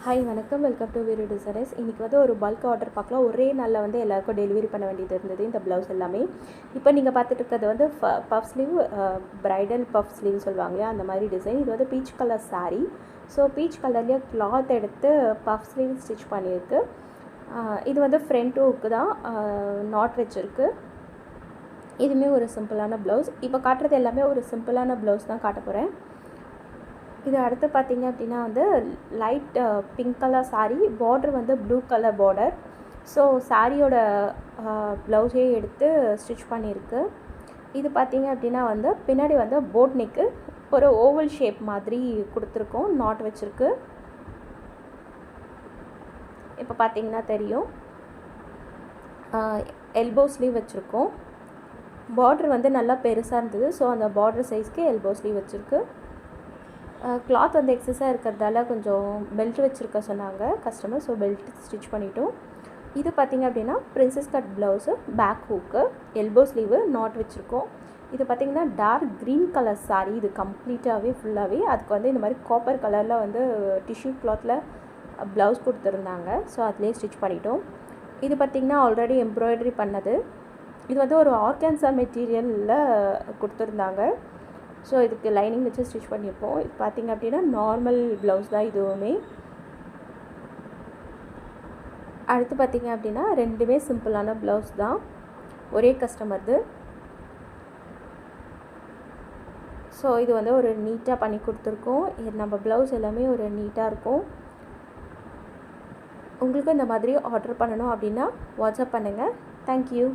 Hi வணக்கம், welcome to Veeru designers. இன்றைக்கி வந்து ஒரு பல்க் ஆர்டர் பார்க்கலாம். ஒரே நாளில் வந்து எல்லாருக்கும் டெலிவரி பண்ண வேண்டியது இருந்தது இந்த ப்ளவுஸ் எல்லாமே. இப்போ நீங்கள் பார்த்துட்டு இருக்கிறது வந்து puff sleeve, bridal puff sleeve சொல்லுவாங்க இல்லையா, அந்த மாதிரி டிசைன். இது வந்து peach colour sari. So peach கலர்லேயே கிளாத் எடுத்து பஃப் ஸ்லீவ் ஸ்டிச் பண்ணியிருக்கு. இது வந்து ஃப்ரண்ட் ஹூக்கு தான், நாட் வச்சுருக்கு. இதுவுமே ஒரு சிம்பிளான ப்ளவுஸ். இப்போ காட்டுறது எல்லாமே ஒரு சிம்பிளான ப்ளவுஸ் தான் காட்ட போகிறேன். இது அடுத்து பார்த்தீங்க அப்படின்னா வந்து light pink colour sari, border வந்து ப்ளூ கலர் பார்டர். ஸோ சாரியோட ப்ளவுஸே எடுத்து ஸ்டிச் பண்ணியிருக்கு. இது பார்த்தீங்க அப்படின்னா வந்து பின்னாடி வந்து போட் நெக்கு, ஒரு ஓவல் ஷேப் மாதிரி கொடுத்துருக்கோம், நாட் வச்சுருக்கு. இப்போ பார்த்தீங்கன்னா தெரியும், எல்போ ஸ்லீவ் வச்சுருக்கோம். பார்டர் வந்து நல்லா பெருசாக இருந்தது, ஸோ அந்த பார்டர் சைஸ்க்கு எல்போ ஸ்லீவ் வச்சுருக்கு. கிளாத் வந்து எக்ஸஸாக இருக்கிறதால கொஞ்சம் பெல்ட் வச்சுருக்க சொன்னாங்க கஸ்டமர், ஸோ பெல்ட் ஸ்டிச் பண்ணிட்டோம். இது பார்த்திங்க அப்படின்னா princess cut blouse, back hook, elbow sleeve, knot வச்சுருக்கோம். இது பார்த்திங்கன்னா டார்க் க்ரீன் கலர் சாரீ. இது கம்ப்ளீட்டாகவே ஃபுல்லாகவே அதுக்கு வந்து இந்த மாதிரி காப்பர் கலரில் வந்து டிஷ்யூ கிளாத்தில் ப்ளவுஸ் கொடுத்துருந்தாங்க, ஸோ அதுலேயே ஸ்டிச் பண்ணிட்டோம். இது பார்த்திங்கன்னா ஆல்ரெடி எம்ப்ராய்டரி பண்ணது. இது வந்து ஒரு ஆர்கான்சா மெட்டீரியலில் கொடுத்துருந்தாங்க, ஸோ இதுக்கு லைனிங் வச்சு ஸ்டிச் பண்ணியிருப்போம். இது பார்த்திங்க அப்படின்னா நார்மல் ப்ளவுஸ் தான் இதுவுமே. அடுத்து பார்த்திங்க அப்படின்னா ரெண்டுமே சிம்பிளான ப்ளவுஸ் தான், ஒரே கஸ்டமர்து. ஸோ இது வந்து ஒரு நீட்டாக பண்ணி கொடுத்துருக்கோம். இது நம்ம ப்ளவுஸ் எல்லாமே ஒரு நீட்டாக இருக்கும். உங்களுக்கும் இந்த மாதிரி ஆர்டர் பண்ணணும் அப்படின்னா வாட்ஸ்அப் பண்ணுங்கள். தேங்க்யூ.